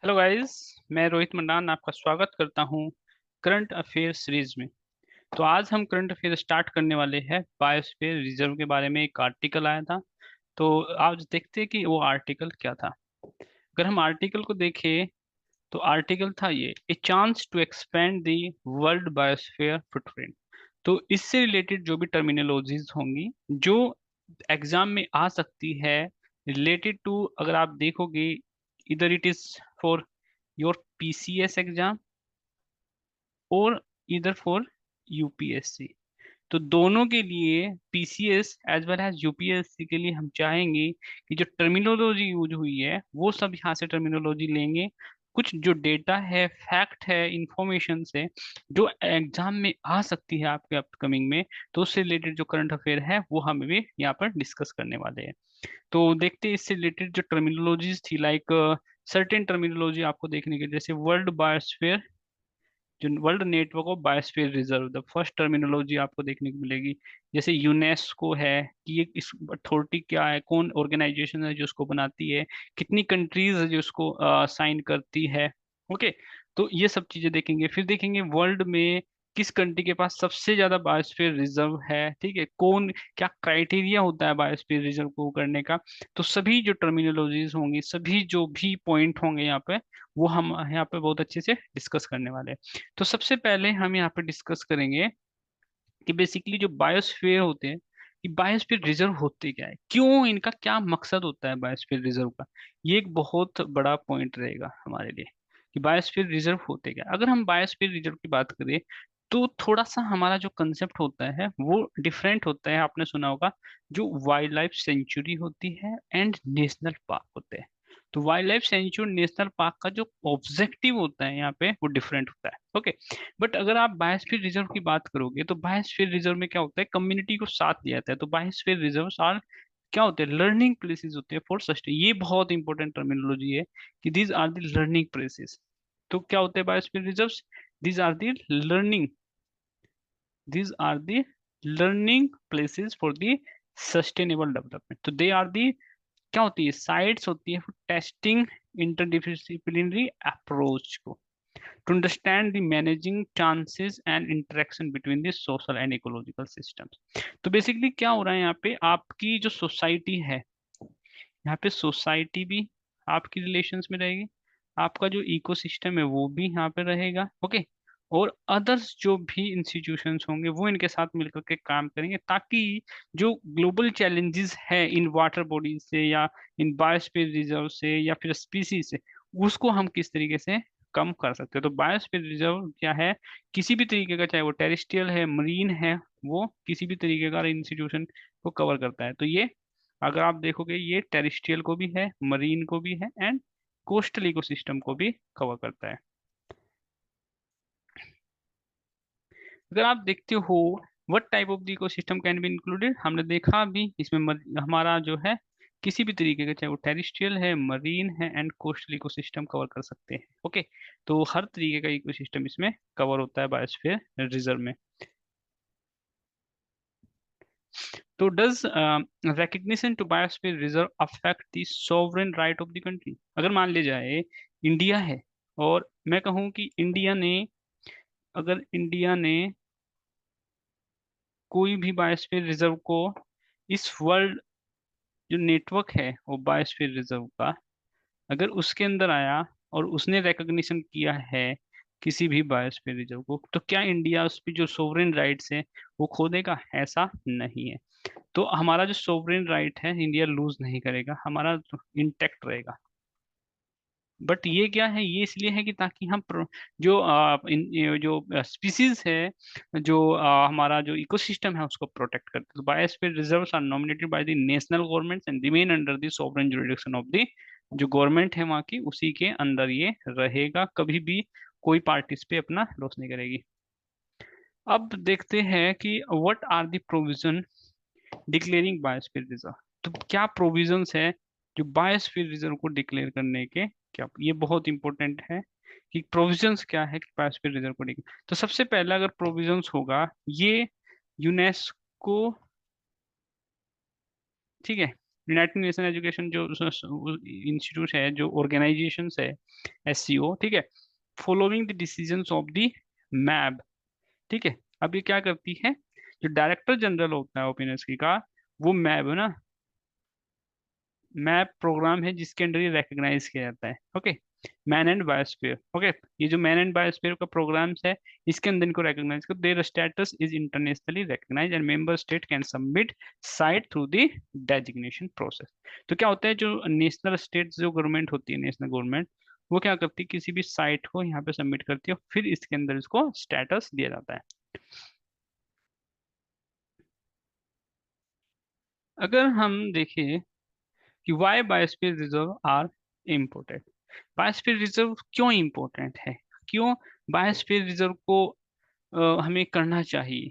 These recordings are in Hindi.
Hello guys. मैं रोहित मंडान आपका स्वागत करता हूं करंट अफेयर सीरीज में। तो आज हम करंट अफेयर स्टार्ट करने वाले हैं। बायोस्फीयर रिजर्व के बारे में एक आर्टिकल आया था, तो आज देखते हैं कि वो आर्टिकल क्या था। अगर हम आर्टिकल को देखें तो आर्टिकल था ये, a chance to expand the world biosphere footprint. तो इससे रिलेटेड जो भी टर्मिनोलॉजीज होंगी जो एग्जाम में आ सकती है, रिलेटेड टू, अगर आप देखोगे, इधर it is for your PCS exam और इधर फॉर यूपीएससी। तो दोनों के लिए, PCS as well as UPSC के लिए, हम चाहेंगे कि जो टर्मिनोलॉजी यूज हुई है वो सब यहाँ से टर्मिनोलॉजी लेंगे। कुछ जो डेटा है, फैक्ट है, इंफॉर्मेशन से जो एग्जाम में आ सकती है आपके अपकमिंग में, तो उससे रिलेटेड जो करंट अफेयर है वो हम भी यहाँ पर डिस्कस करने वाले हैं। तो देखते हैं इससे रिलेटेड जो टर्मिनोलॉजीज थी, लाइक सर्टेन टर्मिनोलॉजी आपको देखने के, जैसे वर्ल्ड बायोस्फीयर, जो world network of biosphere reserve, the first terminology आपको देखने को मिलेगी। जैसे यूनेस्को है, कि ये इस अथॉरिटी क्या है, कौन ऑर्गेनाइजेशन है जो उसको बनाती है, कितनी कंट्रीज है जो उसको साइन करती है। ओके, तो ये सब चीजें देखेंगे। फिर देखेंगे वर्ल्ड में किस कंट्री के पास सबसे ज्यादा बायोस्फीयर रिजर्व है, ठीक है, कौन, क्या क्राइटेरिया होता है बायोस्फीयर रिजर्व को करने का। तो सभी जो टर्मिनोलॉजीज होंगी, सभी जो भी पॉइंट होंगे यहाँ पे, वो हम यहाँ पे बहुत अच्छे से डिस्कस करने वाले हैं। तो सबसे पहले हम यहाँ पे डिस्कस करेंगे कि बेसिकली जो बायोस्फीयर होते हैं, कि बायोस्फीयर रिजर्व होते क्या है, क्यों, इनका क्या मकसद होता है बायोस्फीयर रिजर्व का। ये एक बहुत बड़ा पॉइंट रहेगा हमारे लिए कि बायोस्फीयर रिजर्व होते क्या। अगर हम बायोस्फीयर रिजर्व की बात करें तो थोड़ा सा हमारा जो कंसेप्ट होता है वो डिफरेंट होता है। आपने सुना होगा जो वाइल्ड लाइफ सेंचुरी होती है एंड नेशनल पार्क होते हैं। तो wild life sanctuary, national park का जो ऑब्जेक्टिव होता है यहाँ पे वो डिफरेंट होता है। ओके, बट अगर आप बायोस्फीयर रिजर्व की बात करोगे तो बायोस्फीयर रिजर्व में क्या होता है, कम्युनिटी को साथ लिया जाता है। तो बायोस्फीयर रिजर्व आर क्या होते हैं, लर्निंग प्लेसेस होते हैं फॉर सस्टेन। ये बहुत इंपॉर्टेंट टर्मिनोलॉजी है कि these are the learning places. तो क्या होते हैं biosphere reserves, these are the learning, these are the learning places for the sustainable development। तो दे आर दी, क्या होती है, साइट्स होती है टेस्टिंग इंटरडिसिप्लिनरी अप्रोच को, to understand the managing chances and interaction between the social and ecological systems. तो बेसिकली क्या हो रहा है यहाँ पे, आपकी जो सोसाइटी है, यहाँ पे सोसाइटी भी आपकी रिलेशंस में रहेगी, आपका जो इकोसिस्टम है वो भी यहाँ पे रहेगा। ओके, और अदर्स जो भी इंस्टीट्यूशंस होंगे वो इनके साथ मिलकर के काम करेंगे, ताकि जो ग्लोबल चैलेंजेस है इन वाटर बॉडीज से या इन बायोस्फीयर रिजर्व से या फिर स्पीसीज से, उसको हम किस तरीके से कम कर सकते हैं। तो बायोस्फीयर रिजर्व क्या है, किसी भी तरीके का, चाहे वो टेरेस्ट्रियल है, मरीन है, वो किसी भी तरीके का इंस्टीट्यूशन को कवर करता है। तो ये, अगर आप देखोगे, ये टेरिस्ट्रियल को भी है, मरीन को भी है, एंड कोस्टल इकोसिस्टम को भी कवर करता है। अगर आप देखते हो what type of the ecosystem can be included, हमने देखा अभी इसमें हमारा जो है किसी भी तरीके का, चाहे वो टेरिस्ट्रियल है, मरीन है, एंड कोस्टल इकोसिस्टम कवर कर सकते हैं। ओके, तो हर तरीके का इकोसिस्टम इसमें कवर होता है बायोस्फीयर रिजर्व में। तो does recognition to biosphere reserve affect the sovereign right of the country. अगर मान लिया जाए इंडिया है, और मैं कहूँ कि इंडिया ने, अगर इंडिया ने कोई भी बायोस्फीयर रिजर्व को, इस वर्ल्ड जो नेटवर्क है वो बायोस्फीयर रिजर्व का, अगर उसके अंदर आया और उसने रिकॉग्निशन किया है किसी भी बायोस्फीयर रिजर्व को, तो क्या इंडिया उस पर जो सोवरेन राइट्स है वो खो देगा? ऐसा नहीं है। तो हमारा जो सोवरेन राइट है इंडिया लूज नहीं करेगा, हमारा इंटेक्ट रहेगा। बट ये क्या है, ये इसलिए है कि ताकि हम जो ये जो स्पीसीज है, जो हमारा जो इकोसिस्टम है उसको प्रोटेक्ट करते हैं। तो biosphere reserves are nominated by the national governments and remain under the sovereign jurisdiction of the, जो गवर्नमेंट है वहाँ की, उसी के अंदर ये रहेगा। कभी भी कोई पार्टी इस पे अपना लॉस नहीं करेगी। अब देखते हैं कि what are the provision declaring biosphere reserve. तो क्या प्रोविजंस है जो बायोस्फीयर रिजर्व को डिक्लेयर करने के, क्या, ये बहुत इंपॉर्टेंट है कि प्रोविजंस क्या है कि बायोस्फीयर रिजर्व को डिक्लेयर। तो सबसे पहला अगर प्रोविजंस होगा, ये यूनेस्को, ठीक है, यूनाइटेड नेशन एजुकेशन जो इंस्टीट्यूट है, जो ऑर्गेनाइजेशन है, SCO, ठीक है, following the decisions of the मैब, ठीक है। अब ये क्या करती है, जो डायरेक्टर जनरल होता है ओपन का, वो मैब है ना, मैप प्रोग्राम है जिसके अंडर ये रिकग्नाइज किया जाता है। Okay, man and biosphere. Okay, ये जो मैन एंड बायोस्फीयर का प्रोग्राम्स है, इसके अंदर इनको रिकग्नाइज कर, their status is internationally recognise and member state can submit site through the designation process. तो क्या होता है, जो नेशनल स्टेट जो गवर्नमेंट होती है, नेशनल गवर्नमेंट, वो क्या करती है, किसी भी साइट को यहाँ पे सबमिट करती है, फिर इसके अंदर इसको स्टेटस दिया जाता है। अगर हम देखें कि why biosphere reserve are important, biosphere reserve क्यों इम्पोर्टेंट है, क्यों बायोस्फीयर रिजर्व को हमें करना चाहिए,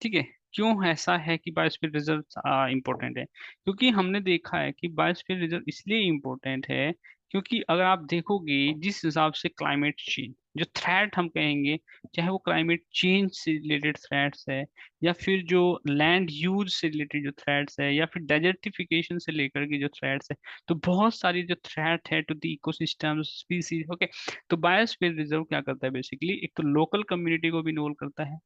ठीक है, क्यों ऐसा है कि बायोस्फीयर रिजर्व इम्पोर्टेंट है। क्योंकि हमने देखा है कि बायोस्फीयर रिजर्व इसलिए इम्पोर्टेंट है, क्योंकि अगर आप देखोगे जिस हिसाब से क्लाइमेट चेंज, जो थ्रेट हम कहेंगे, चाहे वो क्लाइमेट चेंज से रिलेटेड थ्रेट्स है, या फिर जो लैंड यूज से रिलेटेड जो थ्रेट्स है, या फिर डेजर्टिफिकेशन से लेकर के जो थ्रेट्स है, तो बहुत सारी जो थ्रेट है to the ecosystem species. Okay, तो बायोस्फीयर रिजर्व क्या करता है, बेसिकली एक तो लोकल कम्युनिटी को भी इन्वॉल्व करता है,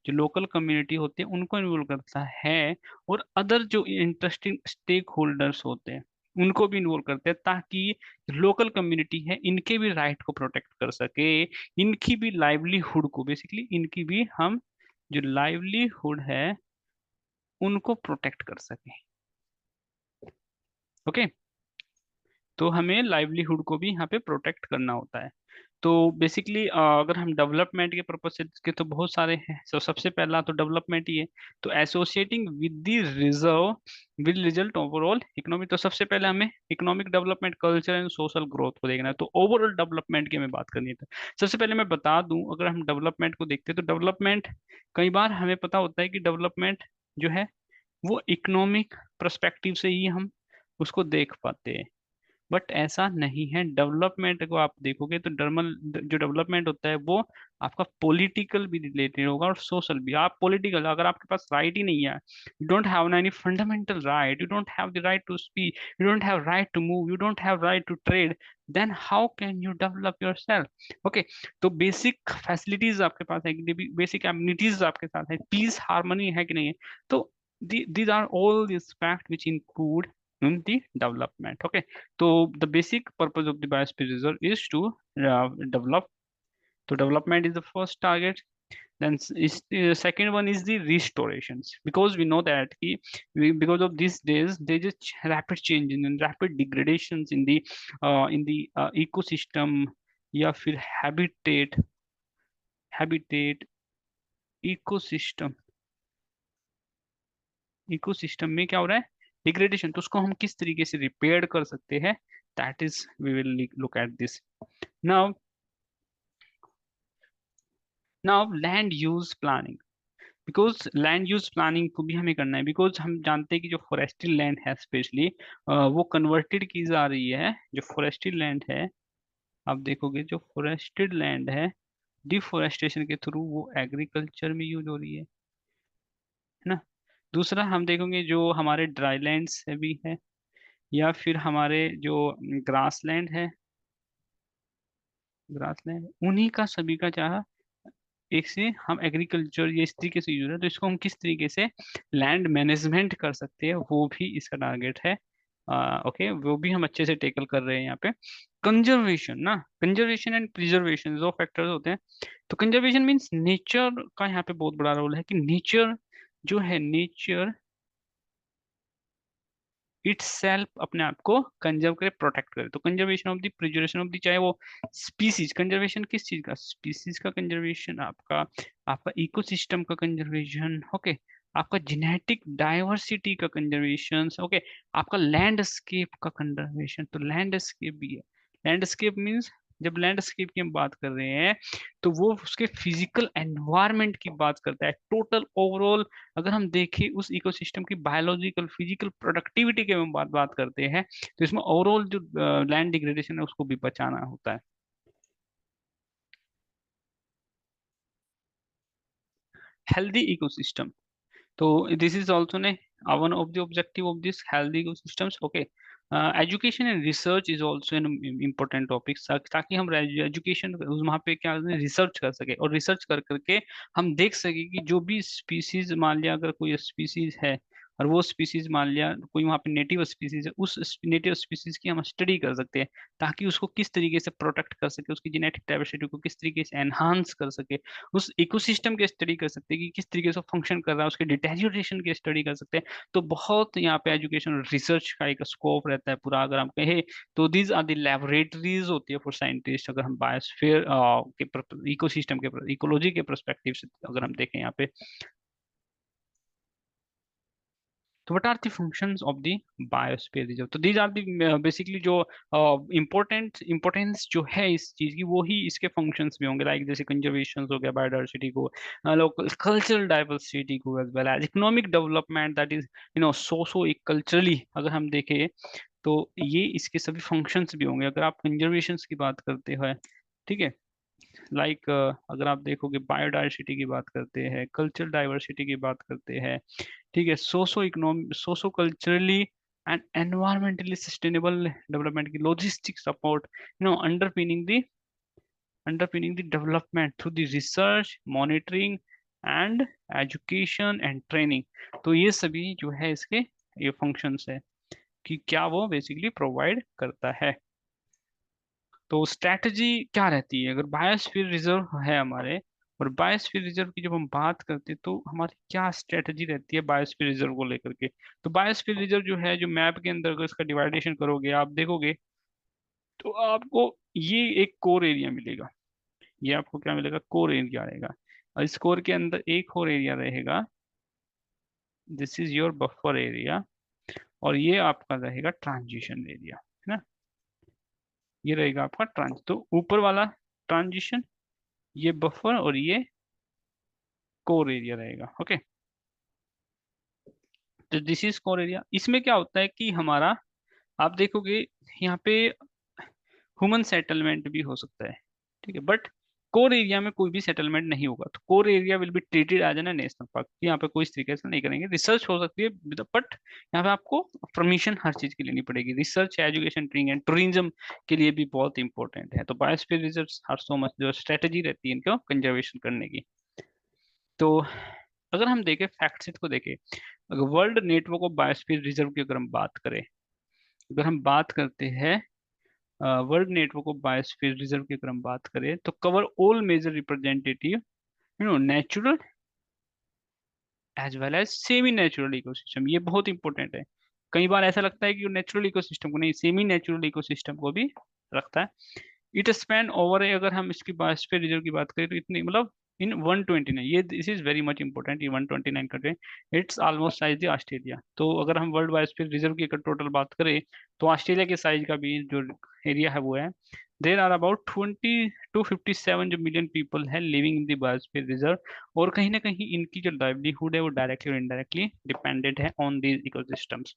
जो लोकल कम्युनिटी होती है उनको इन्वॉल्व करता है, और अदर जो इंटरेस्टिंग स्टेक होल्डर्स होते हैं उनको भी इन्वॉल्व करते हैं, ताकि लोकल कम्युनिटी है इनके भी राइट को प्रोटेक्ट कर सके, इनकी भी लाइवलीहुड को, बेसिकली इनकी भी हम जो लाइवलीहुड है उनको प्रोटेक्ट कर सके। ओके, तो हमें लाइवलीहुड को भी यहाँ पे प्रोटेक्ट करना होता है। तो बेसिकली अगर हम डेवलपमेंट के पर्पज से के, तो बहुत सारे हैं। तो सबसे पहला तो डेवलपमेंट ही है, तो associating with the reserve will result overall economic. तो सबसे पहले हमें economic development, culture and social growth को देखना है, तो ओवरऑल डेवलपमेंट की हमें बात करनी है। तो सबसे पहले मैं बता दूं, अगर हम डेवलपमेंट को देखते हैं तो डेवलपमेंट, कई बार हमें पता होता है कि डेवलपमेंट जो है वो इकोनॉमिक पर्सपेक्टिव से ही हम उसको देख पाते हैं, बट ऐसा नहीं है। डेवलपमेंट को आप देखोगे तो डर्मल जो डेवलपमेंट होता है वो आपका पॉलिटिकल भी रिलेटेड होगा और सोशल भी। आप पॉलिटिकल, अगर आपके पास राइट ही नहीं है, you don't have any fundamental right, you don't have the right to speak, you don't have right to move, you don't have right to trade, then how can you develop yourself. Okay, तो बेसिक फैसिलिटीज आपके पास है, बेसिक एमिनिटीज आपके साथ है, पीस हार्मनी है कि नहीं है, तो these are all the facts which include in the development. Okay, so the basic purpose of the biosphere reserve is to develop. So development is the first target. Then is the second one is the restorations, because we know that because of these days there is rapid change and rapid degradations in the ecosystem, या फिर habitat ecosystem, इकोसिस्टम में क्या हो रहा है, डिग्रेडेशन। तो उसको हम किस तरीके से रिपेयर कर सकते हैं, that is we will look at this now. Now land use planning, because land use planning को भी हमें करना है, बिकॉज हम जानते हैं कि जो फॉरेस्ट्री लैंड है स्पेशली, वो कन्वर्टेड की जा रही है। जो फॉरेस्ट्री लैंड है, आप देखोगे जो फॉरेस्टेड लैंड है, डिफोरेस्टेशन के थ्रू वो एग्रीकल्चर में यूज हो रही है ना। दूसरा हम देखेंगे जो हमारे ड्राई लैंड्स भी है, या फिर हमारे जो ग्रासलैंड है, ग्रासलैंड उन्हीं का सभी का चाह एक से हम एग्रीकल्चर ये इस तरीके से यूज है, तो इसको हम किस तरीके से लैंड मैनेजमेंट कर सकते हैं वो भी इसका टारगेट है। ओके, वो भी हम अच्छे से टेकल कर रहे हैं यहाँ पे। कंजर्वेशन ना, कंजर्वेशन एंड प्रिजर्वेशन दो फैक्टर्स होते हैं। तो कंजर्वेशन मीन्स नेचर का यहाँ पे बहुत बड़ा रोल है, कि नेचर जो है, नेचर इट्स सेल्फ अपने आप को कंजर्व करे, प्रोटेक्ट करे। तो conservation of the preservation of the, चाहे वो स्पीसीज, कंजर्वेशन किस चीज का, स्पीसीज का कंजर्वेशन, आपका आपका इकोसिस्टम का कंजर्वेशन। ओके, आपका जेनेटिक डाइवर्सिटी का कंजर्वेशन। ओके, आपका लैंडस्केप का कंजर्वेशन, तो लैंडस्केप भी है। लैंडस्केप मीन्स, जब लैंडस्केप की हम बात कर रहे हैं तो वो उसके फिजिकल एनवायरनमेंट की बात करता है, टोटल ओवरऑल। अगर हम देखें उस इकोसिस्टम की बायोलॉजिकल फिजिकल प्रोडक्टिविटी के हम बात करते हैं, तो इसमें ओवरऑल जो लैंड डिग्रेडेशन है उसको भी बचाना होता है। हेल्दी इकोसिस्टम, तो this is also one of the objective of this healthy ecosystems. Okay. Education and research is also an important topic, ताकि हम एजुकेशन वहाँ पे क्या रिसर्च कर सके, और रिसर्च कर करके हम देख सके कि जो भी स्पीसीज, मान लिया अगर कोई स्पीसीज है और वो स्पीसीज मान लिया कोई वहाँ पे नेटिव स्पीसीज है, उस नेटिव स्पीसीज की हम स्टडी कर सकते हैं, ताकि उसको किस तरीके से प्रोटेक्ट कर सके, उसकी जेनेटिक डाइवर्सिटी को किस तरीके से एनहांस कर सके, उस इकोसिस्टम की स्टडी कर सकते हैं कि किस तरीके से फंक्शन कर रहा है, उसके डिटेरियोरेशन की स्टडी कर सकते हैं। तो बहुत यहाँ पे एजुकेशन और रिसर्च का एक स्कोप रहता है पूरा, अगर हम कहें तो दीज आर द लेबोरेटरीज होती है फॉर साइंटिस्ट, अगर हम बायोस्फीयर के इकोसिस्टम के इकोलॉजी के परस्पेक्टिव से अगर हम देखें यहाँ पे। तो what are the functions of the biosphere reserve? तो दीज आर द बेसिकली जो इम्पोर्टेंस जो है इस चीज की, वो ही इसके फंक्शंस भी होंगे, लाइक जैसे कंजर्वेशन हो गया, बायोडाइवर्सिटी को, लोकल कल्चरल डाइवर्सिटी को, as well as economic development, that is socio culturally अगर हम देखें तो ये इसके सभी फंक्शंस भी होंगे अगर आप कंजर्वेशन की बात करते हो। ठीक है। लाइक अगर आप देखोगे बायोडाइवर्सिटी की बात करते हैं, कल्चरल डाइवर्सिटी की बात करते हैं, ठीक है, socio economic, socio culturally and environmentally sustainable development की logistic support, underpinning the development through the research, monitoring and education and training. तो ये सभी जो है इसके ये फंक्शंस है कि क्या वो बेसिकली प्रोवाइड करता है। तो स्ट्रैटेजी क्या रहती है अगर बायोस्फीयर रिजर्व है हमारे, और बायोस्फीयर रिजर्व की जब हम बात करते हैं तो हमारी क्या स्ट्रैटेजी रहती है बायोस्फीयर रिजर्व को लेकर के? तो बायोस्फीयर रिजर्व जो है, जो मैप के अंदर अगर इसका डिवाइडेशन करोगे आप देखोगे तो आपको ये एक कोर एरिया मिलेगा। ये आपको क्या मिलेगा? कोर एरिया रहेगा। और इस कोर के अंदर एक और एरिया रहेगा, this is your buffer area, और ये आपका रहेगा ट्रांजिशन एरिया, है ना। ये रहेगा आपका ट्रांज, तो ऊपर वाला ट्रांजिशन, ये बफर, और ये कोर एरिया रहेगा। ओके। तो दिस इज कोर एरिया। इसमें क्या होता है कि हमारा, आप देखोगे यहाँ पे ह्यूमन सेटलमेंट भी हो सकता है, ठीक है, बट कोर एरिया में कोई भी सेटलमेंट नहीं होगा। तो core area will be treated as an national park. यहाँ पे कोई इस तरीके से नहीं करेंगे, रिसर्च हो सकती है बट यहाँ पे आपको परमिशन हर चीज की लेनी पड़ेगी। Research, education, training and tourism के लिए भी बहुत इंपॉर्टेंट है। तो बायोस्फीयर रिजर्व हर सो मच जो स्ट्रेटेजी रहती है इनको कंजर्वेशन करने की। तो अगर हम देखें फैक्ट शीट को देखें, अगर world network of biosphere reserve की अगर हम बात करें, अगर हम बात करते हैं world network of biosphere reserve की अगर हम बात करें, तो cover all major representative natural as well as semi natural ecosystem. ये बहुत इंपॉर्टेंट है। कई बार ऐसा लगता है कि नेचुरल इकोसिस्टम को नहीं, सेमी नेचुरल इकोसिस्टम को भी रखता है। इट स्पैन ओवर है, अगर हम इसकी बायोस्फीयर रिजर्व की बात करें तो इतनी मतलब इन 129, ये this is very much important, ये 129 country, it's almost size the Australia. तो अगर हम वर्ल्ड बायोस्फीयर रिजर्व की अगर टोटल बात करें तो ऑस्ट्रेलिया के साइज का भी जो एरिया है वो है। देर आर अबाउट 20 to 57 जो मिलियन पीपल है living in the biosphere reserve, और कहीं ना कहीं इनकी जो लाइवलीहुड है वो डायरेक्टली और इनडायरेक्टली डिपेंडेंट है ऑन दीज इकोसिस्टम्स।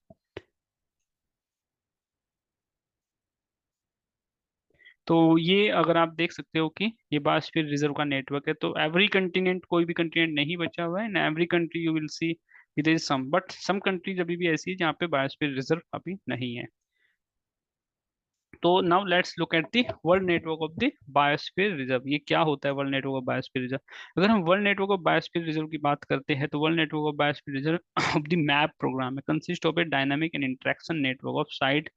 तो ये अगर आप देख सकते हो कि ये बायोस्फीयर रिजर्व का नेटवर्क है, तो एवरी कंटिनेंट, कोई भी कंटिनेंट नहीं बचा हुआ है, ना every country you will see it is some, but some countries अभी भी ऐसी है जहाँ पे बायोस्फीयर रिजर्व अभी नहीं है। तो now let's look at the world network of the biosphere reserve. ये क्या होता है world network of biosphere reserve? अगर हम world network of biosphere reserve की बात करते हैं तो world network of biosphere reserve of the map programme है, consist of a dynamic and interaction network of site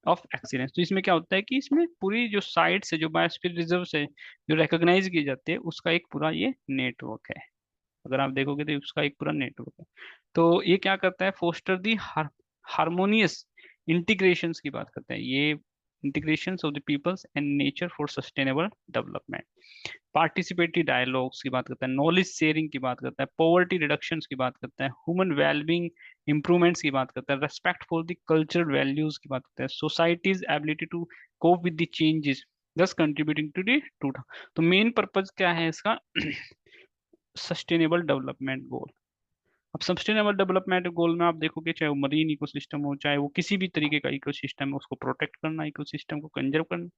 of excellence. तो इसमें क्या होता है कि इसमें पूरी जो साइट्स है, जो बायोस्फीयर रिजर्व से जो रिकॉग्नाइज की जाती है, उसका एक पूरा ये नेटवर्क है। अगर आप देखोगे तो उसका एक पूरा नेटवर्क है। तो ये क्या करता है? फोस्टर दी हार्मोनियस इंटीग्रेशंस की बात करते हैं ये, integrations of the peoples and nature for sustainable development. Participatory dialogues की बात करता है, नॉलेज शेयरिंग की बात करता है, पॉवर्टी रिडक्शन की बात करता है, ह्यूमन वेलबींग इंप्रूवमेंट्स की बात करता है, respect for the cultural values की बात करता है, societies ability to cope with the changes, thus contributing to the to. तो मेन पर्पज क्या है इसका? Sustainable development goal. अब सस्टेनेबल डेवलपमेंट गोल में आप देखोगे, चाहे वो मरीन इकोसिस्टम हो, चाहे वो किसी भी तरीके का इकोसिस्टम है, उसको प्रोटेक्ट करना, इकोसिस्टम को कंजर्व करना।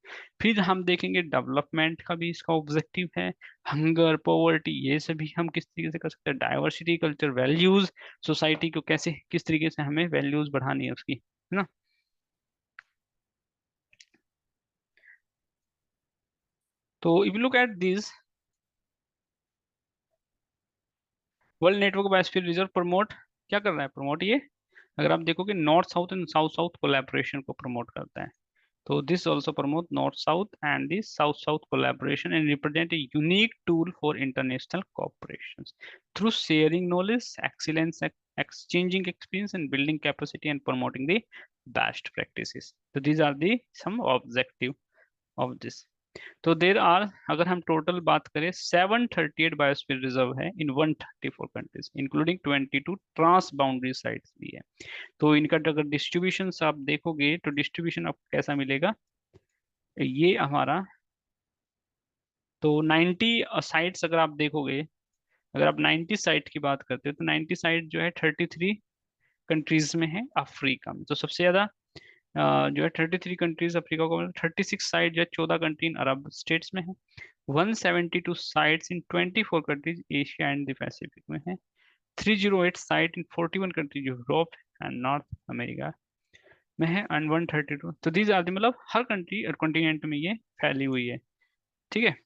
फिर हम देखेंगे डेवलपमेंट का भी इसका ऑब्जेक्टिव है, हंगर, पॉवर्टी, ये सभी हम किस तरीके से कर सकते हैं, डाइवर्सिटी, कल्चर, वैल्यूज, सोसाइटी को कैसे किस तरीके से हमें वैल्यूज बढ़ानी है उसकी, है ना। तो if you look at this, world network biosphere reserve promote, क्या कर रहा है प्रमोट ये, अगर आप देखोगे north south and south south collaboration को प्रमोट करता है। तो this also promote North-South and the South-South collaboration and represent a unique tool for international cooperations through sharing knowledge, excellence, exchanging experience, and building capacity and promoting the best practices. So these are the some objective of this. तो देर आर, अगर हम टोटल बात करें, 738 बायोस्फीयर रिजर्व है in 134 countries, including 22 trans boundary sites भी है। तो इनका अगर डिस्ट्रीब्यूशन आप देखोगे तो डिस्ट्रीब्यूशन आपको कैसा मिलेगा, ये हमारा, तो 90 साइट्स अगर आप देखोगे, अगर आप 90 साइट की बात करते हो तो 90 साइट जो है 33 कंट्रीज में है अफ्रीका में। तो सबसे ज्यादा जो है 33 कंट्रीज अफ्रीका को, 36 साइट जो है 14 कंट्री इन अरब स्टेट्स में है, 172 sites in 24 countries Asia and the Pacific में है, 308 site in 41 countries Europe and north America में है, एंड 132, तो दीज आर दी, मतलब हर कंट्री और कॉन्टिनेंट में ये फैली हुई है। ठीक है।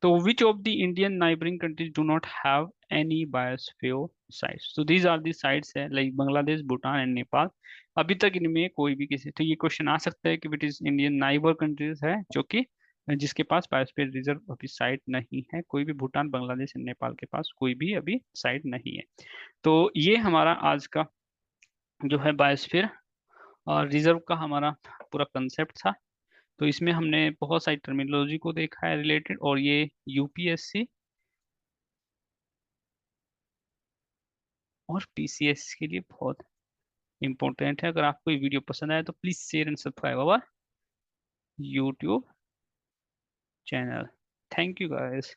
तो which of the Indian neighboring countries do not have any biosphere sites? So these are the sites है like बांग्लादेश, भूटान एंड नेपाल। अभी तक इनमें कोई भी किसी, तो ये क्वेश्चन आ सकता है कि विट इज इंडियन नाइबर कंट्रीज है जो कि जिसके पास बायोस्फीयर रिजर्व अभी साइट नहीं है, कोई भी भूटान, बांग्लादेश एंड नेपाल के पास कोई भी अभी साइट नहीं है। तो ये हमारा आज का जो है बायोस्फीयर और रिजर्व का हमारा पूरा कंसेप्ट था। तो इसमें हमने बहुत सारी टर्मिनोलॉजी को देखा है रिलेटेड, और ये यूपीएससी और पीसीएस के लिए बहुत इंपॉर्टेंट है। अगर आपको ये वीडियो पसंद आए तो please share and subscribe our YouTube channel. Thank you guys.